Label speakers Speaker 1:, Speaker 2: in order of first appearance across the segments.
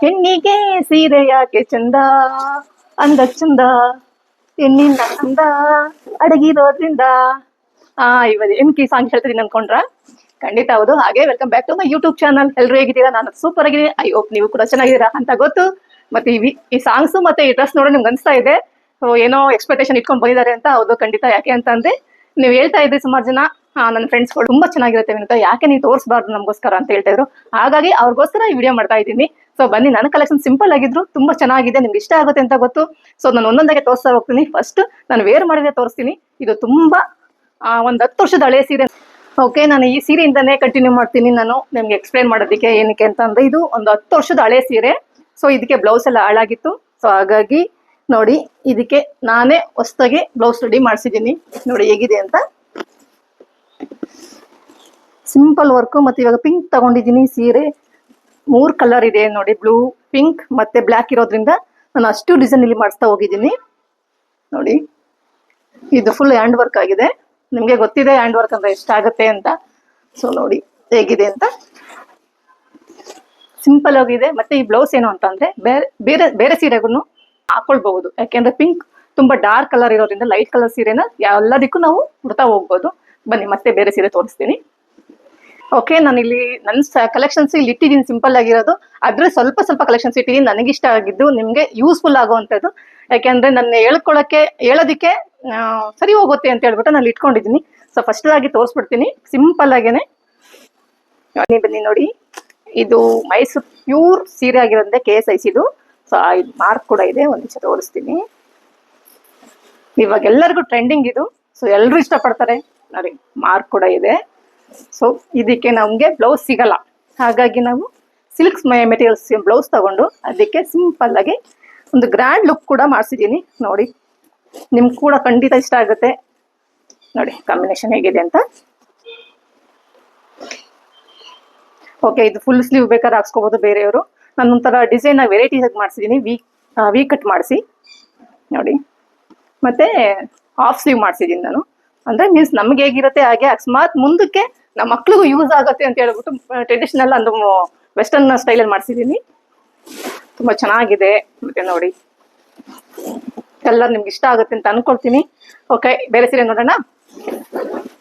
Speaker 1: ಹೆಣ್ಣಿಗೆ ಸೀರೆ ಯಾಕೆ ಚಂದ, ಅಂದ ಚಂದ ಹೆಣ್ಣಿನ ಚಂದ ಅಡಗಿರೋದ್ರಿಂದ. ಇವಾಗ ಈ ಸಾಂಗ್ ಹೇಳ್ತಿದ್ದೀನಿ ಅನ್ಕೊಂಡ್ರ? ಖಂಡಿತ ಹೌದು. ಹಾಗೆ welcome back to my YouTube channel. ಎಲ್ಲರೂ ಹೇಗಿದ್ದೀರಾ? ನಾನು ಸೂಪರ್ ಆಗಿದ್ದೀನಿ. ಐ ಹೋಪ್ ನೀವು ಕೂಡ ಚೆನ್ನಾಗಿದ್ದೀರಾ ಅಂತ ಗೊತ್ತು. ಮತ್ತೆ ಈ ಸಾಂಗ್ಸ್ ಮತ್ತೆ ಈ ಡ್ರೆಸ್ ನೋಡೋ ನಿಮ್ಗೆ ಅನ್ಸ್ತಾ ಇದೆ ಏನೋ ಎಕ್ಸ್ಪೆಕ್ಟೇಷನ್ ಇಟ್ಕೊಂಡು ಬಂದಿದ್ದಾರೆ ಅಂತ. ಹೌದು, ಖಂಡಿತ. ಯಾಕೆ ಅಂತಂದ್ರೆ ನೀವು ಹೇಳ್ತಾ ಇದ್ರಿ ಸುಮಾರು ಜನ ನನ್ನ ಫ್ರೆಂಡ್ಸ್ಗಳು ತುಂಬಾ ಚೆನ್ನಾಗಿರುತ್ತೆ ವಿನುತಾ, ಯಾಕೆ ನೀವು ತೋರಿಸಬಾರ್ದು ನಮಗೋಸ್ಕರ ಅಂತ ಹೇಳ್ತಾ ಇದ್ರು. ಹಾಗಾಗಿ ಅವ್ರಿಗೋಸ್ಕರ ಈ ವಿಡಿಯೋ ಮಾಡ್ತಾ ಇದ್ದೀನಿ. ಸೊ ಬನ್ನಿ, ನನ್ನ ಕಲೆಕ್ಷನ್ ಸಿಂಪಲ್ ಆಗಿದ್ರು ತುಂಬಾ ಚೆನ್ನಾಗಿದೆ, ನಿಮ್ಗೆ ಇಷ್ಟ ಆಗುತ್ತೆ ಅಂತ ಗೊತ್ತು. ಸೊ ನಾನು ಒಂದೊಂದಾಗೆ ತೋರಿಸ್ತಾ ಹೋಗ್ತೀನಿ. ಫಸ್ಟ್ ನಾನು ವೇರ್ ಮಾಡಿದ್ರೆ ತೋರಿಸ್ತೀನಿ. ಇದು ತುಂಬಾ ಒಂದ್ 10 ವರ್ಷದ ಹಳೆ ಸೀರೆ. ಓಕೆ, ನಾನು ಈ ಸೀರೆಯಿಂದಾನೇ ಕಂಟಿನ್ಯೂ ಮಾಡ್ತೀನಿ ನಾನು ನಿಮ್ಗೆ ಎಕ್ಸ್ಪ್ಲೈನ್ ಮಾಡೋದಕ್ಕೆ. ಏನಕ್ಕೆ ಅಂತಂದ್ರೆ ಇದು ಒಂದು 10 ವರ್ಷದ ಹಳೆ ಸೀರೆ. ಸೊ ಇದಕ್ಕೆ ಬ್ಲೌಸ್ ಎಲ್ಲ ಹಾಳಾಗಿತ್ತು. ಸೊ ಹಾಗಾಗಿ ನೋಡಿ, ಇದಕ್ಕೆ ನಾನೇ ಹೊಸದಾಗಿ ಬ್ಲೌಸ್ ರೆಡಿ ಮಾಡಿಸಿದ್ದೀನಿ. ನೋಡಿ ಹೇಗಿದೆ ಅಂತ. Simple work. ಮತ್ತೆ ಇವಾಗ ಪಿಂಕ್ ತಗೊಂಡಿದ್ದೀನಿ. ಸೀರೆ 3 ಕಲರ್ ಇದೆ ನೋಡಿ, ಬ್ಲೂ, ಪಿಂಕ್ ಮತ್ತೆ ಬ್ಲ್ಯಾಕ್ ಇರೋದ್ರಿಂದ ನಾನು ಅಷ್ಟು ಡಿಸೈನ್ ಇಲ್ಲಿ ಮಾಡಿಸ್ತಾ ಹೋಗಿದ್ದೀನಿ. ನೋಡಿ, ಇದು ಫುಲ್ ಹ್ಯಾಂಡ್ ವರ್ಕ್ ಆಗಿದೆ. ನಿಮ್ಗೆ ಗೊತ್ತಿದೆ ಹ್ಯಾಂಡ್ ವರ್ಕ್ ಅಂದ್ರೆ ಎಷ್ಟಾಗುತ್ತೆ ಅಂತ. ಸೊ ನೋಡಿ ಹೇಗಿದೆ ಅಂತ. ಸಿಂಪಲ್ ಆಗಿದೆ. ಮತ್ತೆ ಈ ಬ್ಲೌಸ್ ಏನು ಅಂತಂದ್ರೆ ಬೇರೆ ಬೇರೆ ಸೀರೆಗೂ ಹಾಕೊಳ್ಬಹುದು. ಯಾಕೆಂದ್ರೆ ಪಿಂಕ್ ತುಂಬಾ ಡಾರ್ಕ್ ಕಲರ್ ಇರೋದ್ರಿಂದ ಲೈಟ್ ಕಲರ್ ಸೀರೆನ ಎಲ್ಲದಕ್ಕೂ ನಾವು ಉಡ್ತಾ ಹೋಗ್ಬೋದು. ಬನ್ನಿ ಮತ್ತೆ ಬೇರೆ ಸೀರೆ ತೋರಿಸ್ತೀನಿ. ಓಕೆ, ನಾನು ಇಲ್ಲಿ ನನ್ನ ಕಲೆಕ್ಷನ್ಸ್ ಇಲ್ಲಿ ಇಟ್ಟಿದ್ದೀನಿ ಸಿಂಪಲ್ ಆಗಿರೋದು. ಆದ್ರೆ ಸ್ವಲ್ಪ ಸ್ವಲ್ಪ ಕಲೆಕ್ಷನ್ಸ್ ಇಟ್ಟಿದ್ದೀನಿ ನನಗಿಷ್ಟ ಆಗಿದ್ದು, ನಿಮ್ಗೆ ಯೂಸ್ಫುಲ್ ಆಗುವಂಥದ್ದು. ಯಾಕೆಂದ್ರೆ ನನ್ನ ಹೇಳೋದಕ್ಕೆ ಸರಿ ಹೋಗುತ್ತೆ ಅಂತ ಹೇಳ್ಬಿಟ್ಟು ನಾನು ಇಟ್ಕೊಂಡಿದ್ದೀನಿ. ಸೊ ಫಸ್ಟ್ ಆಗಿ ತೋರಿಸ್ಬಿಡ್ತೀನಿ ಸಿಂಪಲ್ ಆಗೇನೆ. ಬನ್ನಿ ನೋಡಿ, ಇದು ಮೈಸೂರು ಪ್ಯೂರ್ ಸೀರೆ ಆಗಿರೋದ್ರಿಂದ KSIC ಇದು. ಸೊ ಮಾರ್ಕ್ ಕೂಡ ಇದೆ, ಒಂದ್ ನಿಮಿಷ ತೋರಿಸ್ತೀನಿ. ಇವಾಗ ಎಲ್ಲರಿಗೂ ಟ್ರೆಂಡಿಂಗ್ ಇದು. ಸೊ ಎಲ್ಲರೂ ಇಷ್ಟಪಡ್ತಾರೆ ನೋಡಿ. ಮಾರ್ಕ್ ಕೂಡ ಇದೆ. ಸೊ ಇದಕ್ಕೆ ನಮ್ಗೆ ಬ್ಲೌಸ್ ಸಿಗಲ್ಲ, ಹಾಗಾಗಿ ನಾವು ಸಿಲ್ಕ್ಸ್ ಮೆಟೀರಿಯಲ್ಸ್ ಬ್ಲೌಸ್ ತಗೊಂಡು ಅದಕ್ಕೆ ಸಿಂಪಲ್ ಆಗಿ ಒಂದು ಗ್ರ್ಯಾಂಡ್ ಲುಕ್ ಕೂಡ ಮಾಡಿಸಿದ್ದೀನಿ. ನೋಡಿ, ನಿಮ್ಗೆ ಕೂಡ ಖಂಡಿತ ಇಷ್ಟ ಆಗುತ್ತೆ. ನೋಡಿ ಕಾಂಬಿನೇಷನ್ ಹೇಗಿದೆ ಅಂತ. ಓಕೆ, ಇದು ಫುಲ್ ಸ್ಲೀವ್ ಬೇಕಾದ್ರೆ ಹಾಕ್ಸ್ಕೋಬಹುದು ಬೇರೆಯವರು. ನಾನು ಒಂಥರ ಡಿಸೈನ್ ವೆರೈಟೀಸ್ ಆಗಿ ಮಾಡಿಸಿದ್ದೀನಿ. ವಿ ಕಟ್ ಮಾಡಿಸಿ ನೋಡಿ. ಮತ್ತೆ ಹಾಫ್ ಸ್ಲೀವ್ ಮಾಡಿಸಿದ್ದೀನಿ ನಾನು. ಅಂದ್ರೆ ಮೀನ್ಸ್ ನಮ್ಗೆ ಹೇಗಿರುತ್ತೆ ಹಾಗೆ, ಅಕಸ್ಮಾತ್ ಮುಂದಕ್ಕೆ ನಮ್ಮ ಮಕ್ಳಿಗೂ ಯೂಸ್ ಆಗುತ್ತೆ ಅಂತ ಹೇಳ್ಬಿಟ್ಟು ಟ್ರೆಡಿಷನಲ್ ಒಂದು ವೆಸ್ಟರ್ನ್ ಸ್ಟೈಲಲ್ಲಿ ಮಾಡಿಸಿದ್ದೀನಿ. ತುಂಬಾ ಚೆನ್ನಾಗಿದೆ. ಮತ್ತೆ ನೋಡಿ, ಕಲರ್ ನಿಮ್ಗೆ ಇಷ್ಟ ಆಗುತ್ತೆ ಅಂತ ಅನ್ಕೊಳ್ತೀನಿ. ಓಕೆ, ಬೇರೆ ಸೀರೆ ನೋಡೋಣ.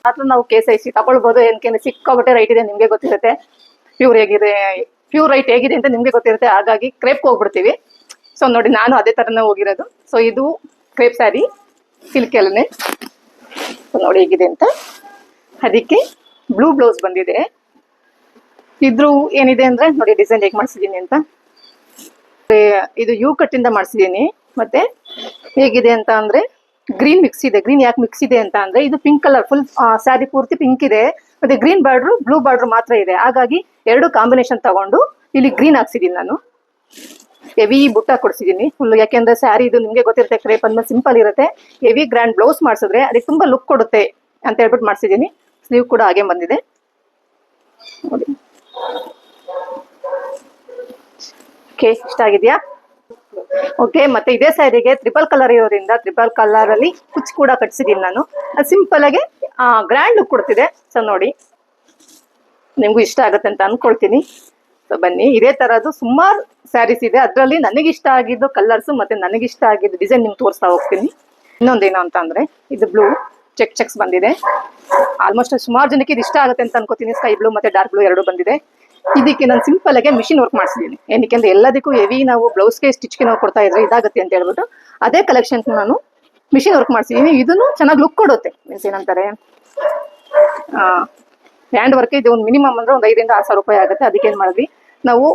Speaker 1: ಮಾತ್ರ ನಾವು KSIC ತಗೊಳ್ಬಹುದು. ಏನಕ್ಕೆ ಸಿಕ್ಕಾಬಟ್ಟೆ ರೈಟ್ ಇದೆ, ನಿಮ್ಗೆ ಗೊತ್ತಿರುತ್ತೆ. ಪ್ಯೂರ್ ರೈಟ್ ಹೇಗಿದೆ ಅಂತ ನಿಮ್ಗೆ ಗೊತ್ತಿರುತ್ತೆ. ಹಾಗಾಗಿ ಕ್ರೇಪ್ಗೆ ಹೋಗ್ಬಿಡ್ತೀವಿ. ಸೊ ನೋಡಿ, ನಾನು ಅದೇ ತರನೇ ಹೋಗಿರೋದು. ಸೊ ಇದು ಕ್ರೇಪ್ ಸ್ಯಾರಿ ಸಿಲ್ಕ್ ಅಲ್ಲೇ. ನೋಡಿ ಹೇಗಿದೆ ಅಂತ. ಅದಕ್ಕೆ ಬ್ಲೂ ಬ್ಲೌಸ್ ಬಂದಿದೆ. ಇದ್ರು ಏನಿದೆ ಅಂದ್ರೆ ನೋಡಿ ಡಿಸೈನ್ ಹೇಗೆ ಮಾಡಿಸಿದೀನಿ ಅಂತ. ಇದು ಯು ಕಟ್ ಇಂದ ಮಾಡಿಸಿದೀನಿ. ಮತ್ತೆ ಹೇಗಿದೆ ಅಂತ ಅಂದ್ರೆ ಗ್ರೀನ್ ಮಿಕ್ಸ್ ಇದೆ. ಗ್ರೀನ್ ಯಾಕೆ ಮಿಕ್ಸ್ ಇದೆ ಅಂತ ಅಂದ್ರೆ ಇದು ಪಿಂಕ್ ಕಲರ್, ಫುಲ್ ಸ್ಯಾರಿ ಪೂರ್ತಿ ಪಿಂಕ್ ಇದೆ. ಮತ್ತೆ ಗ್ರೀನ್ ಬಾರ್ಡ್ರು ಬ್ಲೂ ಬಾರ್ಡ್ರು ಮಾತ್ರ ಇದೆ. ಹಾಗಾಗಿ ಎರಡು ಕಾಂಬಿನೇಷನ್ ತಗೊಂಡು ಇಲ್ಲಿ ಗ್ರೀನ್ ಹಾಕ್ಸಿದೀನಿ ನಾನು. ಹೆವಿ ಬುಟ್ಟ ಕೊಡ್ಸಿದೀನಿ ಫುಲ್. ಯಾಕೆಂದ್ರೆ ಸ್ಯಾರಿ ಇದು ನಿಮ್ಗೆ ಗೊತ್ತಿರುತ್ತೆ, ಕ್ರೇಪ್ ಅಂದ್ಮೇಲೆ ಸಿಂಪಲ್ ಇರುತ್ತೆ. ಹೆವಿ ಗ್ರ್ಯಾಂಡ್ ಬ್ಲೌಸ್ ಮಾಡಿಸಿದ್ರೆ ಅದಕ್ಕೆ ತುಂಬಾ ಲುಕ್ ಕೊಡುತ್ತೆ ಅಂತ ಹೇಳ್ಬಿಟ್ಟು ಮಾಡಿಸಿದೀನಿ. ಸ್ಲೀವ್ ಕೂಡ ಹಾಗೆ ಬಂದಿದೆ ನೋಡಿ. ಓಕೆ, ಇಷ್ಟ ಆಗಿದ್ಯಾ? ಓಕೆ, ಮತ್ತೆ ಇದೇ ಸ್ಯಾರಿಗೆ ಟ್ರಿಪಲ್ ಕಲರ್ ಇರೋದ್ರಿಂದ ಟ್ರಿಪಲ್ ಕಲರ್ ಅಲ್ಲಿ ಕುಚ್ ಕೂಡ ಕಟ್ಸಿದೀನಿ ನಾನು. ಅದು ಸಿಂಪಲ್ ಆಗಿ ಗ್ರ್ಯಾಂಡ್ ಲುಕ್ ಕೊಡ್ತಿದೆ. ಸೊ ನೋಡಿ, ನಿಮ್ಗೂ ಇಷ್ಟ ಆಗುತ್ತೆ ಅಂತ ಅನ್ಕೊಳ್ತೀನಿ. ಸೊ ಬನ್ನಿ, ಇದೇ ತರದ್ದು ಸುಮಾರು ಸ್ಯಾರೀಸ್ ಇದೆ. ಅದರಲ್ಲಿ ನನಗಿಷ್ಟ ಆಗಿದ್ದು ಕಲರ್ಸ್ ಮತ್ತೆ ನನಗಿಷ್ಟ ಆಗಿದ್ದು ಡಿಸೈನ್ ನಿಮ್ಗೆ ತೋರಿಸ್ತಾ ಹೋಗ್ತೀನಿ. ಇನ್ನೊಂದೇನು ಅಂತ ಅಂದ್ರೆ ಇದು ಬ್ಲೂ ಚೆಕ್ಸ್ ಬಂದಿದೆ. ಆಲ್ಮೋಸ್ಟ್ ಸುಮಾರು ಜನಕ್ಕೆ ಇದು ಇಷ್ಟ ಆಗುತ್ತೆ ಅಂತ ಅನ್ಕೋತೀನಿ. ಸ್ಕೈ ಬ್ಲೂ ಮತ್ತೆ ಡಾರ್ಕ್ ಬ್ಲೂ ಎರಡು ಬಂದಿದೆ. ಇದಕ್ಕೆ ನಾನು ಸಿಂಪಲ್ ಆಗಿ ಮಿಷಿನ್ ವರ್ಕ್ ಮಾಡಿಸಿದ್ದೀನಿ. ಏನಕ್ಕೆ ಅಂದ್ರೆ ಎಲ್ಲದಕ್ಕೂ ಹೆವಿ ನಾವು ಬ್ಲೌಸ್ಗೆ ಸ್ಟಿಚ್ಗೆ ನಾವು ಕೊಡ್ತಾ ಇದ್ರೆ ಇದಾಗುತ್ತೆ ಅಂತ ಹೇಳ್ಬಿಟ್ಟು ಅದೇ ಕಲೆಕ್ಷನ್ ನಾನು ಮಿಷಿನ್ ವರ್ಕ್ ಮಾಡಿಸಿದ್ದೀನಿ. ಇದನ್ನು ಚೆನ್ನಾಗಿ ಲುಕ್ ಕೊಡುತ್ತೆ. ಮೀನ್ಸ್ ಏನಂತಾರೆ, ಹ್ಯಾಂಡ್ ವರ್ಕ್ ಇದು ಒಂದು ಮಿನಿಮಮ್ ಅಂದ್ರೆ ಒಂದು 5,000 to 6,000 ರೂಪಾಯಿ ಆಗುತ್ತೆ. ಅದಕ್ಕೆ ಏನ್ ಮಾಡಿದ್ವಿ ನಾವು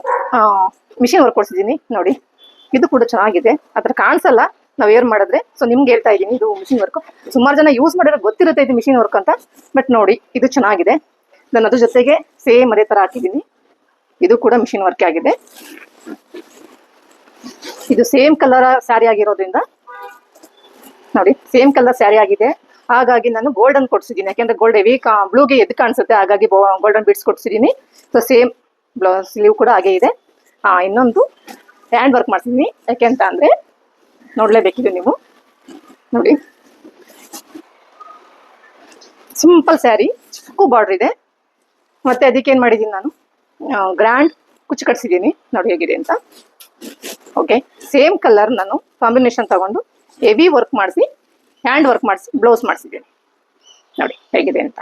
Speaker 1: ಮಿಷಿನ್ ವರ್ಕ್ ಕೊಡ್ಸಿದ್ದೀನಿ ನೋಡಿ. ಇದು ಕೂಡ ಚೆನ್ನಾಗಿದೆ, ಅದ್ರ ಕಾಣಿಸಲ್ಲ ನಾವು ಏರ್ ಮಾಡಿದ್ರೆ. ಸೊ ನಿಮ್ಗೆ ಹೇಳ್ತಾ ಇದ್ದೀನಿ, ಇದು ಮಿಷಿನ್ ವರ್ಕ್. ಸುಮಾರು ಜನ ಯೂಸ್ ಮಾಡಿದ್ರೆ ಗೊತ್ತಿರುತ್ತೆ ಇದು ಮಿಷಿನ್ ವರ್ಕ್ ಅಂತ. ಬಟ್ ನೋಡಿ, ಇದು ಚೆನ್ನಾಗಿದೆ. ನಾನು ಅದ್ರ ಜೊತೆಗೆ ಸೇಮ್ ಅದೇ ತರ ಹಾಕಿದ್ದೀನಿ. ಇದು ಕೂಡ ಮಿಷಿನ್ ವರ್ಕ್ ಆಗಿದೆ. ಇದು ಸೇಮ್ ಕಲರ್ ಸ್ಯಾರಿ ಆಗಿರೋದ್ರಿಂದ ನೋಡಿ, ಸೇಮ್ ಕಲರ್ ಸ್ಯಾರಿ ಆಗಿದೆ. ಹಾಗಾಗಿ ನಾನು ಗೋಲ್ಡನ್ ಕೊಡ್ಸಿದ್ದೀನಿ. ಯಾಕೆಂದ್ರೆ ಗೋಲ್ಡ್ ಹೆವಿ ಬ್ಲೂಗೆ ಎದ್ದು ಕಾಣಿಸುತ್ತೆ, ಹಾಗಾಗಿ ಗೋಲ್ಡನ್ ಬಿಡ್ಸ್ ಕೊಡ್ಸಿದ್ದೀನಿ. ಸೊ ಸೇಮ್ ಬ್ಲೌಸ್ ಸ್ಲೀವ್ ಕೂಡ ಹಾಗೆ ಇದೆ. ಇನ್ನೊಂದು ಹ್ಯಾಂಡ್ ವರ್ಕ್ ಮಾಡ್ತಿದ್ದೀನಿ. ಯಾಕೆ ಅಂತ ಅಂದ್ರೆ ನೋಡ್ಲೇಬೇಕಿದೆ ನೀವು ನೋಡಿ. ಸಿಂಪಲ್ ಸ್ಯಾರಿ, ಚಿಕ್ಕ ಬಾರ್ಡರ್ ಇದೆ. ಮತ್ತೆ ಅದಕ್ಕೆ ಏನ್ ಮಾಡಿದ್ದೀನಿ ನಾನು ಗ್ರ್ಯಾಂಡ್ ಕುಚ್ಚು ಕಟ್ಸಿದ್ದೀನಿ ನೋಡಿ ಹೇಗಿದೆ ಅಂತ. ಓಕೆ, ಸೇಮ್ ಕಲರ್ ನಾನು ಕಾಂಬಿನೇಷನ್ ತಗೊಂಡು ಹೆವಿ ವರ್ಕ್ ಮಾಡಿಸಿ, ಹ್ಯಾಂಡ್ ವರ್ಕ್ ಮಾಡಿಸಿ ಬ್ಲೌಸ್ ಮಾಡಿಸಿದ್ದೀನಿ. ನೋಡಿ ಹೇಗಿದೆ ಅಂತ.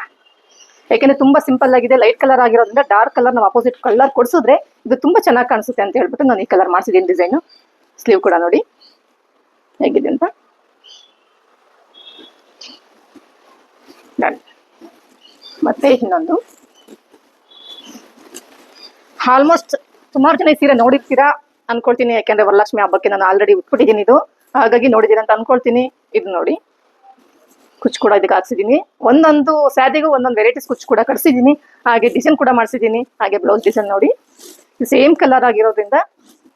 Speaker 1: ಯಾಕೆಂದ್ರೆ ತುಂಬಾ ಸಿಂಪಲ್ ಆಗಿದೆ, ಲೈಟ್ ಕಲರ್ ಆಗಿರೋದ್ರಿಂದ ಡಾರ್ಕ್ ಕಲರ್ ನಾವು ಅಪೋಸಿಟ್ ಕಲರ್ ಕೊಡಿಸಿದ್ರೆ ಇದು ತುಂಬಾ ಚೆನ್ನಾಗಿ ಕಾಣಿಸುತ್ತೆ ಅಂತ ಹೇಳ್ಬಿಟ್ಟು ನಾನು ಈ ಕಲರ್ ಮಾಡಿಸಿದ್ದೀನಿ ಡಿಸೈನು. ಸ್ಲೀವ್ ಕೂಡ ನೋಡಿ ಹೇಗಿದೆ ಅಂತ. ಮತ್ತೆ ಇನ್ನೊಂದು, ಆಲ್ಮೋಸ್ಟ್ ಸುಮಾರು ಜನ ಈ ಸೀರೆ ನೋಡಿರ್ತೀರಾ ಅನ್ಕೊಳ್ತೀನಿ, ಯಾಕೆಂದ್ರೆ ವರಲಕ್ಷ್ಮಿ ಹಬ್ಬಕ್ಕೆ ನಾನು ಆಲ್ರೆಡಿ ಉಟ್ಬಿಟ್ಟಿದ್ದೀನಿ ಇದು, ಹಾಗಾಗಿ ನೋಡಿದೀನಿ ಅಂತ ಅನ್ಕೊಳ್ತೀನಿ. ಇದು ನೋಡಿ ಕುಚ್ಚು ಕೂಡ ಇದಕ್ಕೆ ಹಾಕ್ಸಿದ್ದೀನಿ. ಒಂದೊಂದು ಸ್ಯಾರಿಗೂ ಒಂದೊಂದು ವೆರೈಟೀಸ್ ಕುಚ್ಚು ಕೂಡ ಕಟ್ಸಿದ್ದೀನಿ, ಹಾಗೆ ಡಿಸೈನ್ ಕೂಡ ಮಾಡಿಸಿದ್ದೀನಿ. ಹಾಗೆ ಬ್ಲೌಸ್ ಡಿಸೈನ್ ನೋಡಿ ಸೇಮ್ ಕಲರ್ ಆಗಿರೋದ್ರಿಂದ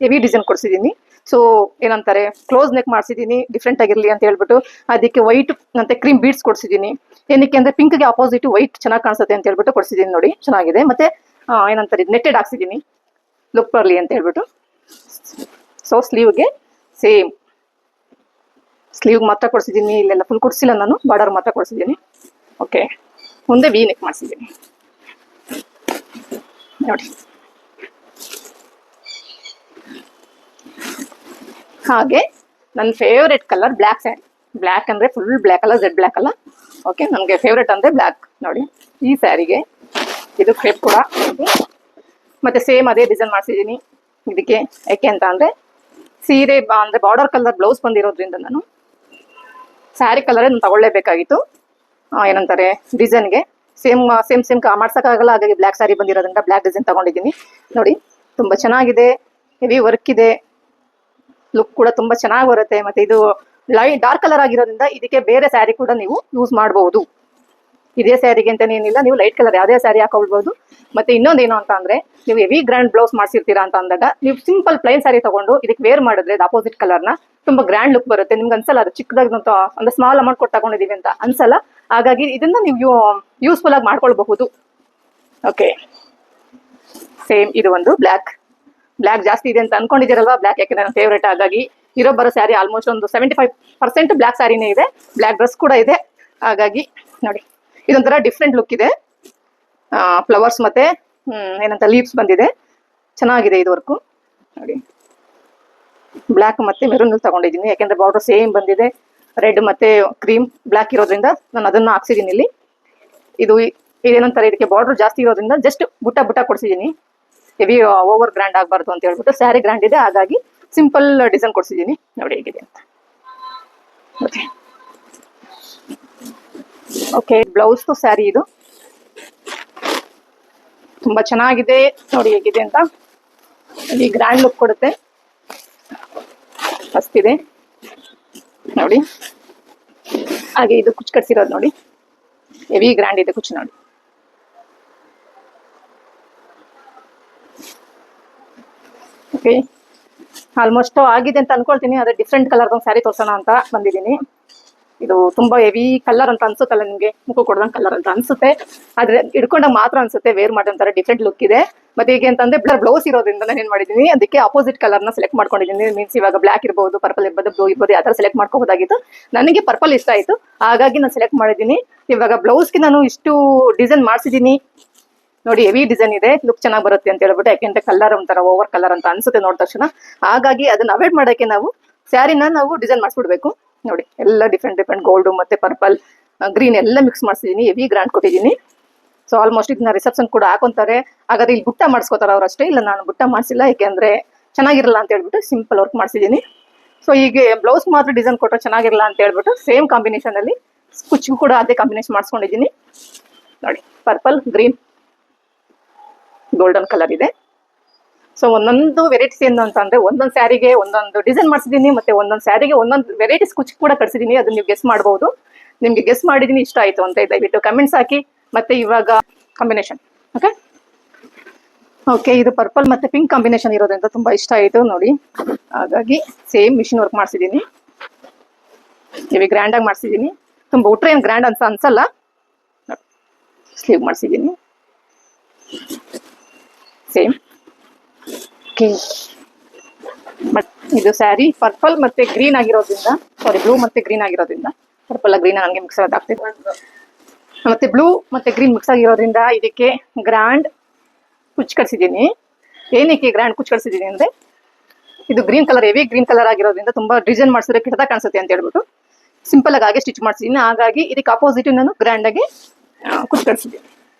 Speaker 1: ಹೆವಿ ಡಿಸೈನ್ ಕೊಡ್ಸಿದ್ದೀನಿ. ಸೊ ಏನಂತಾರೆ, ಕ್ಲೋಸ್ ನೆಕ್ ಮಾಡಿಸಿದ್ದೀನಿ ಡಿಫ್ರೆಂಟ್ ಆಗಿರಲಿ ಅಂತ ಹೇಳ್ಬಿಟ್ಟು. ಅದಕ್ಕೆ ವೈಟ್ ಮತ್ತೆ ಕ್ರೀಮ್ ಬೀಡ್ಸ್ ಕೊಡ್ಸಿದ್ದೀನಿ. ಏನಕ್ಕೆ ಅಂದ್ರೆ ಪಿಂಕ್ಗೆ ಅಪೋಸಿಟ್ ವೈಟ್ ಚೆನ್ನಾಗಿ ಕಾಣಿಸುತ್ತೆ ಅಂತ ಹೇಳ್ಬಿಟ್ಟು ಕೊಡ್ಸಿದ್ದೀನಿ. ನೋಡಿ ಚೆನ್ನಾಗಿದೆ. ಮತ್ತೆ ಏನಂತಾರೆ, ನೆಟ್ಟೆಡ್ ಹಾಕ್ಸಿದ್ದೀನಿ ಲುಕ್ ಬರಲಿ ಅಂತ ಹೇಳ್ಬಿಟ್ಟು. ಸೊ ಸ್ಲೀವ್ಗೆ ಸೇಮ್ ಸ್ಲೀವ್ ಮಾತ್ರ ಕೊಡ್ಸಿದ್ದೀನಿ, ಇಲ್ಲೆಲ್ಲ ಫುಲ್ ಕೊಡ್ಸಿಲ್ಲ ನಾನು, ಬಾರ್ಡರ್ ಮಾತ್ರ ಕೊಡ್ಸಿದ್ದೀನಿ. ಓಕೆ, ಮುಂದೆ ವಿ ನೆಕ್ ಮಾಡಿಸಿದ್ದೀನಿ ನೋಡಿ. ಹಾಗೆ ನನ್ನ favourite colour black sari. Black ಅಂದರೆ ಫುಲ್ ಬ್ಲ್ಯಾಕ್ ಅಲ್ಲ, ಝೆಡ್ ಬ್ಲ್ಯಾಕ್ ಅಲ್ಲ. ಓಕೆ, ನನಗೆ ಫೇವ್ರೆಟ್ ಅಂದರೆ ಬ್ಲ್ಯಾಕ್. ನೋಡಿ ಈ ಸ್ಯಾರಿಗೆ ಇದು ಕ್ರೇಪ್ ಕೂಡ ಮತ್ತೆ ಸೇಮ್ ಅದೇ ಡಿಸೈನ್ ಮಾಡಿಸಿದ್ದೀನಿ ಇದಕ್ಕೆ. ಯಾಕೆ ಅಂತ ಅಂದರೆ ಸೀರೆ ಅಂದರೆ ಬಾರ್ಡರ್ ಕಲರ್ ಬ್ಲೌಸ್ ಬಂದಿರೋದ್ರಿಂದ ನಾನು ಸ್ಯಾರಿ ಕಲರೇ ನಾನು ತಗೊಳ್ಳೇಬೇಕಾಗಿತ್ತು. ಏನಂತಾರೆ, ಡಿಸೈನ್ಗೆ ಸೇಮ್ ಮಾಡ್ಸೋಕ್ಕಾಗಲ್ಲ, ಹಾಗಾಗಿ ಬ್ಲ್ಯಾಕ್ ಸ್ಯಾರಿ ಬಂದಿರೋದ್ರಿಂದ ಬ್ಲ್ಯಾಕ್ ಡಿಸೈನ್ ತಗೊಂಡಿದ್ದೀನಿ. ನೋಡಿ ತುಂಬ ಚೆನ್ನಾಗಿದೆ, ಹೆವಿ ವರ್ಕ್ ಇದೆ, ಲುಕ್ ಕೂಡ ತುಂಬ ಚೆನ್ನಾಗಿ ಬರುತ್ತೆ. ಮತ್ತೆ ಇದು ಲೈಟ್ ಡಾರ್ಕ್ ಕಲರ್ ಆಗಿರೋದ್ರಿಂದ ಇದಕ್ಕೆ ಬೇರೆ ಸ್ಯಾರಿ ಕೂಡ ನೀವು ಯೂಸ್ ಮಾಡಬಹುದು. ಇದೇ ಸ್ಯಾರಿಗೆ ಅಂತಾನೆ ಏನಿಲ್ಲ, ನೀವು ಲೈಟ್ ಕಲರ್ ಯಾವುದೇ ಸ್ಯಾರಿ ಹಾಕೊಳ್ಬಹುದು. ಮತ್ತೆ ಇನ್ನೊಂದೇನು ಅಂತ ಅಂದ್ರೆ, ನೀವು ಹೆವಿ ಗ್ರ್ಯಾಂಡ್ ಬ್ಲೌಸ್ ಮಾಡಿಸಿರ್ತೀರಾ ಅಂತ ಅಂದಾಗ ನೀವು ಸಿಂಪಲ್ ಪ್ಲೈನ್ ಸ್ಯಾರಿ ತಗೊಂಡು ಇದಕ್ಕೆ ವೇರ್ ಮಾಡಿದ್ರೆ ಅಪೋಸಿಟ್ ಕಲರ್ನ ತುಂಬಾ ಗ್ರ್ಯಾಂಡ್ ಲುಕ್ ಬರುತ್ತೆ. ನಿಮ್ಗೆ ಅನ್ಸಲ್ಲ ಅದು ಚಿಕ್ಕದಾಗಿ ಅಂದ್ರೆ ಸ್ಮಾಲ್ ಅಮೌಂಟ್ ಕೊಟ್ಟು ತಗೊಂಡಿದೀವಿ ಅಂತ ಅನ್ಸಲ್ಲ. ಹಾಗಾಗಿ ಇದನ್ನ ನೀವು ಯೂಸ್ಫುಲ್ ಆಗಿ ಮಾಡ್ಕೊಳ್ಬಹುದು. ಓಕೆ, ಸೇಮ್ ಇದು ಒಂದು ಬ್ಲ್ಯಾಕ್ ಜಾಸ್ತಿ ಇದೆ ಅಂತ ಅನ್ಕೊಂಡಿದ್ದೀರಲ್ವಾ, ಬ್ಲ್ಯಾಕ್ ಯಾಕೆ ನನ್ನ ಫೇವ್ರೇಟ್. ಹಾಗಾಗಿ ಬರೋ ಸ್ಯಾರಿ ಆಲ್ಮೋಸ್ಟ್ ಒಂದು 75% ಬ್ಲ್ಯಾಕ್ ಸ್ಯಾರಿನೇ ಇದೆ, ಬ್ಲ್ಯಾಕ್ ಡ್ರೆಸ್ ಕೂಡ ಇದೆ. ಹಾಗಾಗಿ ನೋಡಿ ಇದೊಂಥರ ಡಿಫ್ರೆಂಟ್ ಲುಕ್ ಇದೆ. ಫ್ಲವರ್ಸ್ ಮತ್ತೆ ಏನಂತ ಲೀವ್ಸ್ ಬಂದಿದೆ, ಚೆನ್ನಾಗಿದೆ ಇದು ವರ್ಕು. ನೋಡಿ ಬ್ಲ್ಯಾಕ್ ಮತ್ತೆ ಮೆರೂನ್ ತಗೊಂಡಿದ್ದೀನಿ, ಯಾಕೆಂದ್ರೆ ಬಾರ್ಡರ್ ಸೇಮ್ ಬಂದಿದೆ, ರೆಡ್ ಮತ್ತೆ ಕ್ರೀಮ್ ಬ್ಲ್ಯಾಕ್ ಇರೋದ್ರಿಂದ ನಾನು ಅದನ್ನ ಹಾಕ್ಸಿದ್ದೀನಿ ಇಲ್ಲಿ. ಇದು ಏನಂತಾರೆ, ಇದಕ್ಕೆ ಬಾರ್ಡರ್ ಜಾಸ್ತಿ ಇರೋದ್ರಿಂದ ಜಸ್ಟ್ ಬುಟ್ಟ ಕೊಡ್ಸಿದ್ದೀನಿ. ಹೆವಿ ಓವರ್ ಗ್ರ್ಯಾಂಡ್ ಆಗಬಾರ್ದು ಅಂತ ಹೇಳ್ಬಿಟ್ಟು. ಸ್ಯಾರಿ ಗ್ರ್ಯಾಂಡ್ ಇದೆ, ಹಾಗಾಗಿ ಸಿಂಪಲ್ ಡಿಸೈನ್ ಕೊಡ್ಸಿದ್ದೀನಿ. ನೋಡಿ ಹೇಗಿದೆ ಅಂತ. ಓಕೆ, ಬ್ಲೌಸ್ ಸ್ಯಾರಿ ಇದು ತುಂಬಾ ಚೆನ್ನಾಗಿದೆ. ನೋಡಿ ಹೇಗಿದೆ ಅಂತ, ಈ ಗ್ರ್ಯಾಂಡ್ ಲುಕ್ ಕೊಡುತ್ತೆ, ಮಸ್ತಿದೆ ನೋಡಿ. ಹಾಗೆ ಇದು ಕುಚ್ಚು ಕಟ್ಸಿರೋದು ನೋಡಿ, ಹೆವಿ ಗ್ರ್ಯಾಂಡ್ ಇದೆ ಕುಚ್ಚು ನೋಡಿ. ಓಕೆ, ಆಲ್ಮೋಸ್ಟ್ ಆಗಿದೆ ಅಂತ ಅನ್ಕೊಳ್ತೀನಿ. ಅದೇ ಡಿಫ್ರೆಂಟ್ ಕಲರ್ ಒಂದು ಸ್ಯಾರಿ ತೋರ್ಸೋಣ ಅಂತ ಬಂದಿದ್ದೀನಿ. ಇದು ತುಂಬಾ ಹೆವಿ ಕಲರ್ ಅಂತ ಅನ್ಸುತ್ತಲ್ಲ ನಿಮ್ಗೆ, ಮುಖ ಕೊಡ್ದಂಗ್ ಕಲರ್ ಅಂತ ಅನ್ಸುತ್ತೆ, ಆದ್ರೆ ಹಿಡ್ಕೊಂಡಾಗ ಮಾತ್ರ ಅನ್ಸುತ್ತೆ. ವೇರ್ ಮಾಡೋ ಡಿಫ್ರೆಂಟ್ ಲುಕ್ ಇದೆ. ಮತ್ತೆ ಈಗ ಅಂತಂದ್ರೆ ಬ್ಲೌಸ್ ಇರೋದ್ರಿಂದ ನಾನು ಏನ್ ಮಾಡಿದೀನಿ, ಅದಕ್ಕೆ ಅಪೋಸಿಟ್ ಕಲರ್ ನ ಸೆಲೆಕ್ಟ್ ಮಾಡ್ಕೊಂಡಿದ್ದೀನಿ. ಮೀನ್ಸ್ ಇವಾಗ ಬ್ಲ್ಯಾಕ್ ಇರಬಹುದು, ಪರ್ಪಲ್ ಇರ್ಬೋದು, ಬ್ಲೂ ಇರ್ಬೋದು, ಯಾವ ತರ ಸೆಲೆಕ್ಟ್ ಮಾಡ್ಕೋಬಹುದಾಗಿತ್ತು. ನನಗೆ ಪರ್ಪಲ್ ಇಷ್ಟ ಆಯ್ತು, ಹಾಗಾಗಿ ನಾನು ಸೆಲೆಕ್ಟ್ ಮಾಡಿದ್ದೀನಿ. ಇವಾಗ ಬ್ಲೌಸ್ಗೆ ನಾನು ಇಷ್ಟು ಡಿಸೈನ್ ಮಾಡಿಸಿದ್ದೀನಿ ನೋಡಿ. ಹೆವಿ ಡಿಸೈನ್ ಇದೆ, ಲುಕ್ ಚೆನ್ನಾಗಿ ಬರುತ್ತೆ ಅಂತ ಹೇಳ್ಬಿಟ್ಟು. ಯಾಕೆಂದ್ರೆ ಕಲರ್ ಒಂಥರ ಓವರ್ ಕಲರ್ ಅಂತ ಅನ್ಸುತ್ತೆ ನೋಡಿದ ತಕ್ಷಣ. ಹಾಗಾಗಿ ಅದನ್ನ ಅವಾಯ್ಡ್ ಮಾಡೋಕೆ ನಾವು ಸ್ಯಾರಿನ ನಾವು ಡಿಸೈನ್ ಮಾಡಿಸ್ಬಿಡ್ಬೇಕು. ನೋಡಿ ಎಲ್ಲ ಡಿಫ್ರೆಂಟ್ ಗೋಲ್ಡ್ ಮತ್ತೆ ಪರ್ಪಲ್ ಗ್ರೀನ್ ಎಲ್ಲ ಮಿಕ್ಸ್ ಮಾಡಿಸಿದ್ದೀನಿ, ಹೆವಿ ಗ್ರ್ಯಾಂಡ್ ಕೊಟ್ಟಿದ್ದೀನಿ. ಸೊ ಆಲ್ಮೋಸ್ಟ್ ಇದನ್ನ ರಿಸೆಪ್ಷನ್ ಕೂಡ ಹಾಕೊಂತಾರೆ. ಹಾಗಾದ್ರೆ ಇಲ್ಲಿ ಬುಟ್ಟ ಮಾಡಿಸ್ಕೋತಾರೆ ಅವ್ರು ಅಷ್ಟೇ. ಇಲ್ಲ, ನಾನು ಬುಟ್ಟ ಮಾಡಿಸಿಲ್ಲ, ಯಾಕೆಂದ್ರೆ ಚೆನ್ನಾಗಿರಲ್ಲ ಅಂತ ಹೇಳ್ಬಿಟ್ಟು ಸಿಂಪಲ್ ವರ್ಕ್ ಮಾಡಿಸಿದ್ದೀನಿ. ಸೊ ಈಗ ಬ್ಲೌಸ್ ಮಾತ್ರ ಡಿಸೈನ್ ಕೊಟ್ಟರೆ ಚೆನ್ನಾಗಿರಲ್ಲ ಅಂತ ಹೇಳ್ಬಿಟ್ಟು ಸೇಮ್ ಕಾಂಬಿನೇಷನ್ ಅಲ್ಲಿ ಕುಚ್ಚು ಕೂಡ ಅದೇ ಕಾಂಬಿನೇಷನ್ ಮಾಡಿಸ್ಕೊಂಡಿದ್ದೀನಿ ನೋಡಿ. ಪರ್ಪಲ್ ಗ್ರೀನ್ ಗೋಲ್ಡನ್ ಕಲರ್ ಇದೆ. ಸೊ ಒಂದೊಂದು ವೆರೈಟೀಸ್ ಏನು ಅಂತಂದ್ರೆ, ಒಂದೊಂದು ಸ್ಯಾರಿಗೆ ಒಂದೊಂದು ಡಿಸೈನ್ ಮಾಡಿಸಿದ್ದೀನಿ, ಮತ್ತೆ ಒಂದೊಂದು ಸ್ಯಾರಿಗೆ ಒಂದೊಂದು ವೆರೈಟೀಸ್ ಕುಚ್ಚು ಕೂಡ ಕಟ್ಸಿದ್ದೀನಿ. ಅದನ್ನ ನೀವು ಗೆಸ್ ಮಾಡಬಹುದು. ನಿಮ್ಗೆ ಗೆಸ್ ಮಾಡಿದೀನಿ ಇಷ್ಟ ಆಯ್ತು ಅಂತ ದಯವಿಟ್ಟು ಕಮೆಂಟ್ಸ್ ಹಾಕಿ. ಮತ್ತೆ ಇವಾಗ ಕಾಂಬಿನೇಷನ್ ಓಕೆ, ಇದು ಪರ್ಪಲ್ ಮತ್ತೆ ಪಿಂಕ್ ಕಾಂಬಿನೇಷನ್ ಇರೋದ್ರಿಂದ ತುಂಬಾ ಇಷ್ಟ ಆಯ್ತು ನೋಡಿ. ಹಾಗಾಗಿ ಸೇಮ್ ಮಿಷಿನ್ ವರ್ಕ್ ಮಾಡಿಸಿದ್ದೀನಿ, ಇವಾಗ ಗ್ರ್ಯಾಂಡ್ ಆಗಿ ಮಾಡಿಸಿದ್ದೀನಿ. ತುಂಬಾ ಉಟ್ರೆ ಏನು ಗ್ರ್ಯಾಂಡ್ ಅಂತ ಅನ್ಸಲ್ಲ. Sleeve ಮಾಡಿಸಿದ್ದೀನಿ same. ಬಟ್ ಇದು ಸ್ಯಾರಿ ಪರ್ಪಲ್ ಮತ್ತೆ ಗ್ರೀನ್ ಆಗಿರೋದ್ರಿಂದ, ಸಾರಿ ಬ್ಲೂ ಮತ್ತೆ ಗ್ರೀನ್ ಆಗಿರೋದ್ರಿಂದ, ಪರ್ಪಲ್ ಗ್ರೀನ್ ನನಗೆ ಮಿಕ್ಸ್ ಆಗೋದಾಗ್ತಿದೆ. ಮತ್ತೆ ಬ್ಲೂ ಮತ್ತೆ ಗ್ರೀನ್ ಮಿಕ್ಸ್ ಆಗಿರೋದ್ರಿಂದ ಇದಕ್ಕೆ ಗ್ರ್ಯಾಂಡ್ ಕುಚ್ಚು ಕಟ್ಸಿದ್ದೀನಿ. ಏನಕ್ಕೆ ಗ್ರ್ಯಾಂಡ್ ಕುಚ್ಚು ಕಟ್ಸಿದ್ದೀನಿ ಅಂದ್ರೆ, ಇದು green colour, heavy green colour ಆಗಿರೋದ್ರಿಂದ ತುಂಬಾ ಡಿಸೈನ್ ಮಾಡಿಸಿದ್ರೆ ಕೆಟ್ಟದಾಗ ಕಾಣಿಸುತ್ತೆ ಅಂತ ಹೇಳ್ಬಿಟ್ಟು ಸಿಂಪಲ್ ಆಗಿ ಹಾಗೆ ಸ್ಟಿಚ್ ಮಾಡ್ಸಿದ್ದೀನಿ. ಹಾಗಾಗಿ ಇದಕ್ಕೆ ಆಪೋಸಿಟ್ ನಾನು ಗ್ರ್ಯಾಂಡ್ ಆಗಿ ಕುಚ್ ಕಟ್ಸಿದ್ದೀನಿ.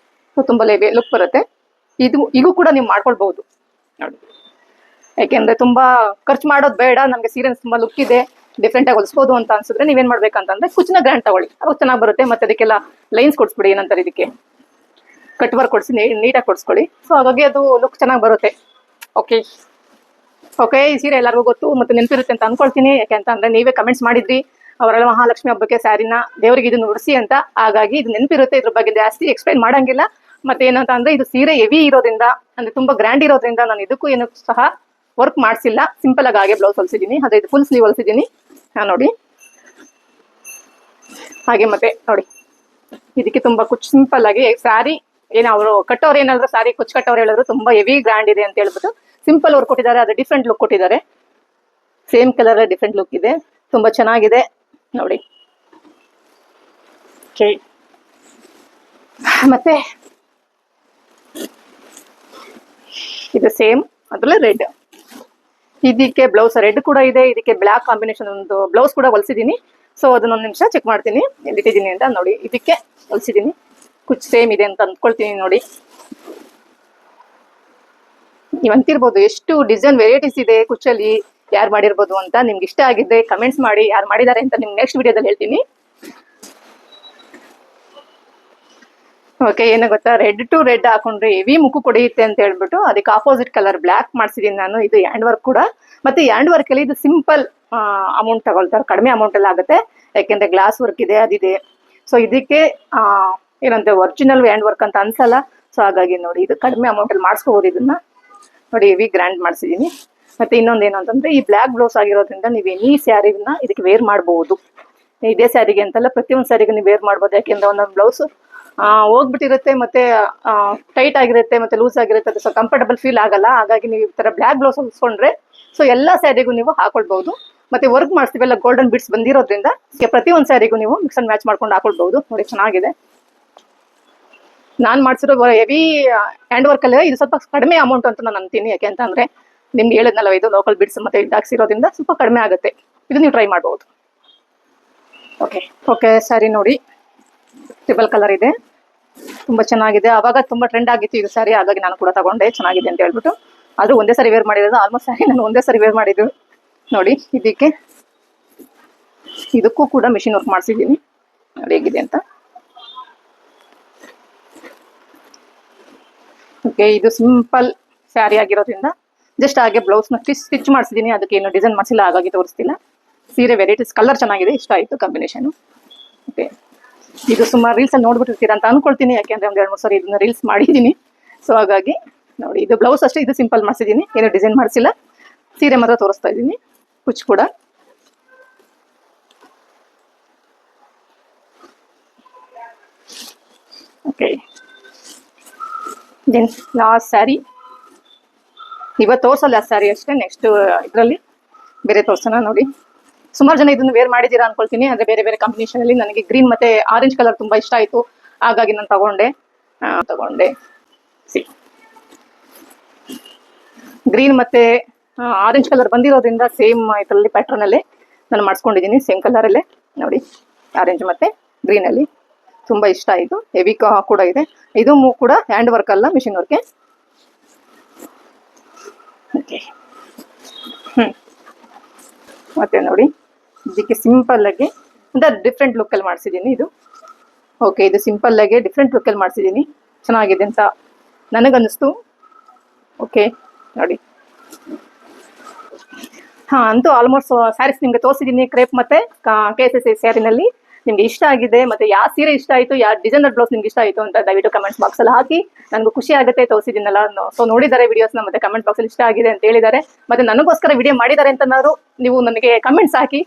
Speaker 1: ಸೊ ತುಂಬಾ ಲುಕ್ ಬರುತ್ತೆ. ಈಗೂ ಕೂಡ ನೀವು ಮಾಡ್ಕೊಳ್ಬಹುದು ನೋಡಿ. ಯಾಕೆಂದ್ರೆ ತುಂಬಾ ಖರ್ಚು ಮಾಡೋದು ಬೇಡ, ನಮ್ಗೆ ಸೀರೆ ತುಂಬಾ ಲುಕ್ ಇದೆ, ಡಿಫ್ರೆಂಟ್ ಆಗಿ ಹೊಲಿಸ್ಬೋದು ಅಂತ ಅನ್ಸಿದ್ರೆ ನೀವೇನ್ ಮಾಡ್ಬೇಕಂತಂದ್ರೆ ಕುಚ್ನ ಗ್ರ್ಯಾಂಡ್ ತಗೊಳ್ಳಿ, ಅವಾಗ ಚೆನ್ನಾಗಿ ಬರುತ್ತೆ. ಮತ್ತೆ ಅದಕ್ಕೆಲ್ಲ ಲೈನ್ಸ್ ಕೊಡ್ಸ್ಬಿಡಿ, ಏನಂತಾರೆ ಇದಕ್ಕೆ ಕಟ್ ವರ್ಕ್ ಕೊಡಿಸಿ ನೀಟಾಗಿ ಕೊಡಿಸ್ಕೊಳ್ಳಿ. ಸೊ ಹಾಗಾಗಿ ಅದು ಲುಕ್ ಚೆನ್ನಾಗಿ ಬರುತ್ತೆ. ಓಕೆ ಓಕೆ, ಈ ಸೀರೆ ಎಲ್ಲರಿಗೂ ಗೊತ್ತು ಮತ್ತೆ ನೆನಪಿರುತ್ತೆ ಅಂತ ಅನ್ಕೊಳ್ತೀನಿ. ಯಾಕೆ ಅಂತ ಅಂದ್ರೆ ನೀವೇ ಕಮೆಂಟ್ಸ್ ಮಾಡಿದ್ರಿ ಅವರೆಲ್ಲ ಮಹಾಲಕ್ಷ್ಮಿ ಹಬ್ಬಕ್ಕೆ ಸ್ಯಾರಿನ ದೇವರಿಗೆ ಇದನ್ನು ಉಡಿಸಿ ಅಂತ. ಹಾಗಾಗಿ ಇದು ನೆನಪಿರುತ್ತೆ, ಇದ್ರ ಬಗ್ಗೆ ಜಾಸ್ತಿ ಎಕ್ಸ್ಪ್ಲೈನ್ ಮಾಡಂಗಿಲ್ಲ. ಮತ್ತೆ ಏನಂತ ಅಂದ್ರೆ ಇದು ಸೀರೆ ಹೆವಿ ಇರೋದ್ರಿಂದ, ಅಂದ್ರೆ ತುಂಬಾ ಗ್ರ್ಯಾಂಡ್ ಇರೋದ್ರಿಂದ ನಾನು ಇದಕ್ಕೂ ಏನು ಸಹ ವರ್ಕ್ ಮಾಡಿಸಿಲ್ಲ, ಸಿಂಪಲ್ ಆಗಿ ಹಾಗೆ ಬ್ಲೌಸ್ ಹೊಲಿಸಿದ್ದೀನಿ. ಅದೇ ಇದು ಫುಲ್ ಸ್ಲೀವ್ ಹೊಲಿಸಿದ್ದೀನಿ ನೋಡಿ ಹಾಗೆ. ಮತ್ತೆ ನೋಡಿ ಇದಕ್ಕೆ ತುಂಬಾ ಕುಚ್ ಸಿಂಪಲ್ ಆಗಿ ಸ್ಯಾರಿ ಏನು ಅವರು ಕಟ್ಟೋರು ಏನಾದ್ರು ಸ್ಯಾರಿ ಕುಚ್ ಕಟ್ಟೋರು ಹೇಳಿದ್ರು ತುಂಬಾ ಹೆವಿ ಗ್ರ್ಯಾಂಡ್ ಇದೆ ಅಂತ ಹೇಳ್ಬಿಟ್ಟು ಸಿಂಪಲ್ ವರ್ಕ್ ಕೊಟ್ಟಿದ್ದಾರೆ. ಅದು ಡಿಫ್ರೆಂಟ್ ಲುಕ್ ಕೊಟ್ಟಿದ್ದಾರೆ, ಸೇಮ್ ಕಲರ್ ಡಿಫ್ರೆಂಟ್ ಲುಕ್ ಇದೆ, ತುಂಬಾ ಚೆನ್ನಾಗಿದೆ ನೋಡಿ. ಮತ್ತೆ ಇದು ಸೇಮ್ ಅದ್ರಲ್ಲೇ ರೆಡ್, ಇದಕ್ಕೆ ಬ್ಲೌಸ್ ರೆಡ್ ಕೂಡ ಇದೆ, ಇದಕ್ಕೆ ಬ್ಲಾಕ್ ಕಾಂಬಿನೇಷನ್ ಒಂದು ಬ್ಲೌಸ್ ಕೂಡ ಹೊಲಿಸಿದ್ದೀನಿ. ಸೊ ಅದನ್ನೊಂದು ನಿಮಿಷ ಚೆಕ್ ಮಾಡ್ತೀನಿ ಎಲ್ಲಿಟ್ಟಿದ್ದೀನಿ ಅಂತ ನೋಡಿ. ಇದಕ್ಕೆ ಹೊಲಿಸಿದ್ದೀನಿ, ಕುಚ್ ಸೇಮ್ ಇದೆ ಅಂತ ಅಂದ್ಕೊಳ್ತೀನಿ ನೋಡಿ. ನೀವು ಅಂತಿರ್ಬೋದು ಎಷ್ಟು ಡಿಸೈನ್ ವೆರೈಟೀಸ್ ಇದೆ ಕುಚ್ಚಲ್ಲಿ, ಯಾರು ಮಾಡಿರ್ಬೋದು ಅಂತ. ನಿಮ್ಗೆ ಇಷ್ಟ ಆಗಿದ್ರೆ ಕಮೆಂಟ್ಸ್ ಮಾಡಿ, ಯಾರು ಮಾಡಿದ್ದಾರೆ ಅಂತ ನಿಮ್ಗೆ ನೆಕ್ಸ್ಟ್ ವಿಡಿಯೋದಲ್ಲಿ ಹೇಳ್ತೀನಿ. ಓಕೆ, ಏನು ಗೊತ್ತಾ, ರೆಡ್ ಟು ರೆಡ್ ಹಾಕೊಂಡ್ರೆ ಹೆವಿ ಮುಕ್ಕು ಕೊಡಿಯುತ್ತೆ ಅಂತ ಹೇಳ್ಬಿಟ್ಟು ಅದಕ್ಕೆ ಆಪೋಸಿಟ್ ಕಲರ್ ಬ್ಲಾಕ್ ಮಾಡ್ಸಿದೀನಿ ನಾನು. ಇದು ಹ್ಯಾಂಡ್ ವರ್ಕ್ ಕೂಡ, ಮತ್ತೆ ಹ್ಯಾಂಡ್ ವರ್ಕ್ ಅಲ್ಲಿ ಇದು ಸಿಂಪಲ್ ಅಮೌಂಟ್ ತಗೊಳ್ತಾರೆ, ಕಡಿಮೆ ಅಮೌಂಟ್ ಅಲ್ಲಿ ಆಗುತ್ತೆ. ಯಾಕೆಂದ್ರೆ ಗ್ಲಾಸ್ ವರ್ಕ್ ಇದೆ, ಅದಿದೆ. ಸೊ ಇದಕ್ಕೆ ಏನಂತೆ ಒರಿಜಿನಲ್ ಹ್ಯಾಂಡ್ ವರ್ಕ್ ಅಂತ ಅನ್ಸಲ್ಲ. ಸೊ ಹಾಗಾಗಿ ನೋಡಿ ಇದು ಕಡಿಮೆ ಅಮೌಂಟ್ ಅಲ್ಲಿ ಮಾಡಿಸ್ಕೋಬಹುದು. ಇದನ್ನ ನೋಡಿ ಹೆವಿ ಗ್ರ್ಯಾಂಡ್ ಮಾಡಿಸಿದೀನಿ. ಮತ್ತೆ ಇನ್ನೊಂದೇನು ಅಂತಂದ್ರೆ ಈ ಬ್ಲಾಕ್ ಬ್ಲೌಸ್ ಆಗಿರೋದ್ರಿಂದ ನೀವು ಎನಿ ಸ್ಯಾರಿನ ಇದಕ್ಕೆ ವೇರ್ ಮಾಡಬಹುದು. ಇದೇ ಸ್ಯಾರಿಗೆ ಅಂತಲ್ಲ, ಪ್ರತಿಯೊಂದು ಸ್ಯಾರಿಗೆ ನೀವು ವೇರ್ ಮಾಡ್ಬೋದು. ಯಾಕೆಂದ್ರೆ ಒಂದೊಂದು ಬ್ಲೌಸ್ ಹೋಗ್ಬಿಟ್ಟಿರುತ್ತೆ, ಮತ್ತೆ ಟೈಟ್ ಆಗಿರುತ್ತೆ, ಮತ್ತೆ ಲೂಸ್ ಆಗಿರುತ್ತೆ, ಅದು ಸೊ ಕಂಫರ್ಟಬಲ್ ಫೀಲ್ ಆಗಲ್ಲ. ಹಾಗಾಗಿ ನೀವು ಈ ತರ ಬ್ಲಾಕ್ ಬ್ಲೌಸ್ ಹೊಲಿಸ್ಕೊಂಡ್ರೆ ಸೊ ಎಲ್ಲಾ ಸ್ಯಾರಿಗೂ ನೀವು ಹಾಕೊಳ್ಬಹುದು. ಮತ್ತೆ ವರ್ಕ್ ಮಾಡ್ತೀವಲ್ಲ ಗೋಲ್ಡನ್ ಬಿಟ್ಸ್ ಬಂದಿರೋದ್ರಿಂದ ಪ್ರತಿಯೊಂದು ಸ್ಯಾರಿಗೂ ನೀವು ಮಿಕ್ಸ್ ಅಂಡ್ ಮ್ಯಾಚ್ ಮಾಡ್ಕೊಂಡು ಹಾಕೊಳ್ಬಹುದು. ನೋಡಿ ಚೆನ್ನಾಗಿದೆ. ನಾನ್ ಮಾಡ್ಸಿರೋ ಹೆವಿ ಹ್ಯಾಂಡ್ ವರ್ಕ್ ಅಲ್ಲೇ ಇದು ಸ್ವಲ್ಪ ಕಡಿಮೆ ಅಮೌಂಟ್ ಅಂತ ನಾನು ಅಂತೀನಿ. ಯಾಕೆ ಅಂತ ಅಂದ್ರೆ ನಿಮ್ಗೆ ಹೇಳಿದ್ನಲ್ಲ, ಇದು ಲೋಕಲ್ ಬಿಟ್ಸ್ ಮತ್ತೆ ಹಾಕ್ಸಿರೋದ್ರಿಂದ ಸ್ವಲ್ಪ ಕಡಿಮೆ ಆಗುತ್ತೆ. ಇದು ನೀವು ಟ್ರೈ ಮಾಡಬಹುದು. ಓಕೆ ಓಕೆ, ಸ್ಯಾರಿ ನೋಡಿ ಟ್ರಿಬಲ್ ಕಲರ್ ಇದೆ, ತುಂಬಾ ಚೆನ್ನಾಗಿದೆ. ಅವಾಗ ತುಂಬಾ ಟ್ರೆಂಡ್ ಆಗಿತ್ತು ಇದು ಸ್ಯಾರಿ, ಹಾಗಾಗಿ ನಾನು ಕೂಡ ತಗೊಂಡೆ, ಚೆನ್ನಾಗಿದೆ ಅಂತ ಹೇಳ್ಬಿಟ್ಟು. ಆದ್ರೂ ಒಂದೇ ಸಾರಿ ವೇರ್ ಮಾಡಿರೋದು, ಆಲ್ಮೋಸ್ಟ್ ಸ್ಯಾರಿ ನಾನು ಒಂದೇ ಸಾರಿ ವೇರ್ ಮಾಡಿದ್ದು ನೋಡಿ. ಇದಕ್ಕೂ ಕೂಡ ಮಿಷಿನ್ ವರ್ಕ್ ಮಾಡಿಸಿದ್ದೀನಿ ನೋಡಿ ಹೇಗಿದೆ ಅಂತ. ಓಕೆ, ಇದು ಸಿಂಪಲ್ ಸ್ಯಾರಿ ಆಗಿರೋದ್ರಿಂದ ಜಸ್ಟ್ ಹಾಗೆ ಬ್ಲೌಸ್ನ ಸ್ಟಿಚ್ ಮಾಡಿಸಿದ್ದೀನಿ, ಅದಕ್ಕೆ ಏನು ಡಿಸೈನ್ ಮಾಡಿಸಿಲ್ಲ, ಹಾಗಾಗಿ ತೋರಿಸ್ತಿಲ್ಲ. ಸೀರೆ ವೆರೈಟೀಸ್, ಕಲರ್ ಚೆನ್ನಾಗಿದೆ, ಇಷ್ಟ ಆಯಿತು ಕಾಂಬಿನೇಷನ್. ಓಕೆ, ಇದು ಸುಮಾರು ರೀಲ್ಸಲ್ಲಿ ನೋಡ್ಬಿಟ್ಟಿರ್ತೀರಾ ಅಂತ ಅನ್ಕೊಳ್ತೀನಿ. ಯಾಕೆಂದ್ರೆ ಒಂದು 2-3 ಸಾರಿ ಇದನ್ನ ರೀಲ್ಸ್ ಮಾಡಿದ್ದೀನಿ. ಸೊ ಹಾಗಾಗಿ ನೋಡಿ, ಇದು ಬ್ಲೌಸ್ ಅಷ್ಟೇ, ಇದು ಸಿಂಪಲ್ ಮಾಡಿಸಿದ್ದೀನಿ, ಏನು ಡಿಸೈನ್ ಮಾಡಿಸಿಲ್ಲ. ಸೀರೆ ಮಾತ್ರ ತೋರಿಸ್ತಾ ಇದ್ದೀನಿ, ಕುಚ್ ಕೂಡ. ಓಕೆ, ದೆನ್ ಲಾಸ್ಟ್ ಸ್ಯಾರಿ ಇವತ್ತು ತೋರ್ಸಲ್ಲ, ಸ್ಯಾರಿ ಅಷ್ಟೇ. ನೆಕ್ಸ್ಟ್ ಇದರಲ್ಲಿ ಬೇರೆ ತೋರ್ಸೋಣ ನೋಡಿ. ಸುಮಾರು ಜನ ಇದನ್ನು ವೇರ್ ಮಾಡಿದ್ದೀರಾ ಅನ್ಕೊಳ್ತೀನಿ. ಅಂದ್ರೆ ಬೇರೆ ಬೇರೆ ಕಾಂಬಿನೇಷನ್ ಅಲ್ಲಿ ನನಗೆ ಗ್ರೀನ್ ಮತ್ತೆ ಆರೆಂಜ್ ಕಲರ್ ತುಂಬಾ ಇಷ್ಟ ಆಯ್ತು, ಹಾಗಾಗಿ ನಾನು ತಗೊಂಡೆ. ಗ್ರೀನ್ ಮತ್ತೆ ಆರೆಂಜ್ ಕಲರ್ ಬಂದಿರೋದ್ರಿಂದ ಸೇಮ್ ಇದರಲ್ಲಿ ಪ್ಯಾಟರ್ನ್ ಅಲ್ಲೇ ನಾನು ಮಾಡಿಸ್ಕೊಂಡಿದ್ದೀನಿ, ಸೇಮ್ ಕಲರ್ ಅಲ್ಲೇ ನೋಡಿ. ಆರೆಂಜ್ ಮತ್ತೆ ಗ್ರೀನ್ ಅಲ್ಲಿ ತುಂಬಾ ಇಷ್ಟ ಆಯಿತು. ಹೆವಿ ಕೂಡ ಇದೆ. ಇದು ಕೂಡ ಹ್ಯಾಂಡ್ ವರ್ಕ್ ಅಲ್ಲ, ಮಿಷಿನ್ ವರ್ಕ್. ಮತ್ತೆ ನೋಡಿ, ಇದಕ್ಕೆ ಸಿಂಪಲ್ ಆಗಿ ಅಂದ್ರೆ ಡಿಫ್ರೆಂಟ್ ಲುಕ್ ಅಲ್ಲಿ ಮಾಡಿಸಿದ್ದೀನಿ ಇದು. ಓಕೆ, ಇದು ಸಿಂಪಲ್ ಆಗಿ ಡಿಫ್ರೆಂಟ್ ಲುಕ್ ಅಲ್ಲಿ ಮಾಡಿಸಿದ್ದೀನಿ, ಚೆನ್ನಾಗಿದೆ ಅಂತ ನನಗನ್ನಿಸ್ತು. ಓಕೆ ನೋಡಿ, ಅಂತೂ ಆಲ್ಮೋಸ್ಟ್ ಸ್ಯಾರೀಸ್ ನಿಮ್ಗೆ ತೋರಿಸಿದ್ದೀನಿ, ಕ್ರೇಪ್ ಮತ್ತೆ KSS ಸ್ಯಾರಿನಲ್ಲಿ. ನಿಮ್ಗೆ ಇಷ್ಟ ಆಗಿದೆ, ಮತ್ತೆ ಯಾವ ಸೀರೆ ಇಷ್ಟ ಆಯಿತು, ಯಾವ ಡಿಸೈನರ್ ಬ್ಲೌಸ್ ನಿಮ್ಗೆ ಇಷ್ಟ ಆಯಿತು ಅಂತ ದಯವಿಟ್ಟು ಕಮೆಂಟ್ಸ್ ಬಾಕ್ಸಲ್ಲಿ ಹಾಕಿ. ನನಗೂ ಖುಷಿ ಆಗುತ್ತೆ, ತೋರಿಸಿದ್ದೀನಲ್ಲ. ಸೊ ನೋಡಿದ್ದಾರೆ ವಿಡಿಯೋಸ್ನ, ಮತ್ತೆ ಕಮೆಂಟ್ ಬಾಕ್ಸಲ್ಲಿ ಇಷ್ಟ ಆಗಿದೆ ಅಂತ ಹೇಳಿದ್ದಾರೆ, ಮತ್ತೆ ನನಗೋಸ್ಕರ ವಿಡಿಯೋ ಮಾಡಿದ್ದಾರೆ ಅಂತನಾದ್ರು ನೀವು ನನಗೆ ಕಮೆಂಟ್ಸ್ ಹಾಕಿ.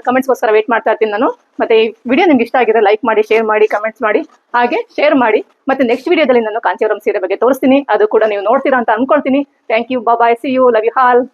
Speaker 1: ಕಮೆಂಟ್ಸ್ಗೋಸ್ಕರ ವೇಟ್ ಮಾಡ್ತಾ ಇರ್ತೀನಿ ನಾನು. ಮತ್ತೆ ಈ ವಿಡಿಯೋ ನಿಮ್ಗೆ ಇಷ್ಟ ಆಗಿದೆ ಲೈಕ್ ಮಾಡಿ, ಶೇರ್ ಮಾಡಿ, ಕಮೆಂಟ್ಸ್ ಮಾಡಿ, ಹಾಗೆ ಶೇರ್ ಮಾಡಿ. ಮತ್ತೆ ನೆಕ್ಸ್ಟ್ ವಿಡಿಯೋದಲ್ಲಿ ನಾನು ಕಾಂಚೀವರಂ ಸೀರೆ ಬಗ್ಗೆ ತೋರಿಸ್ತೀನಿ, ಅದು ಕೂಡ ನೀವು ನೋಡ್ತೀರಾ ಅಂತ ಅನ್ಕೊಳ್ತೀನಿ. Thank you, bye, see you, love you all.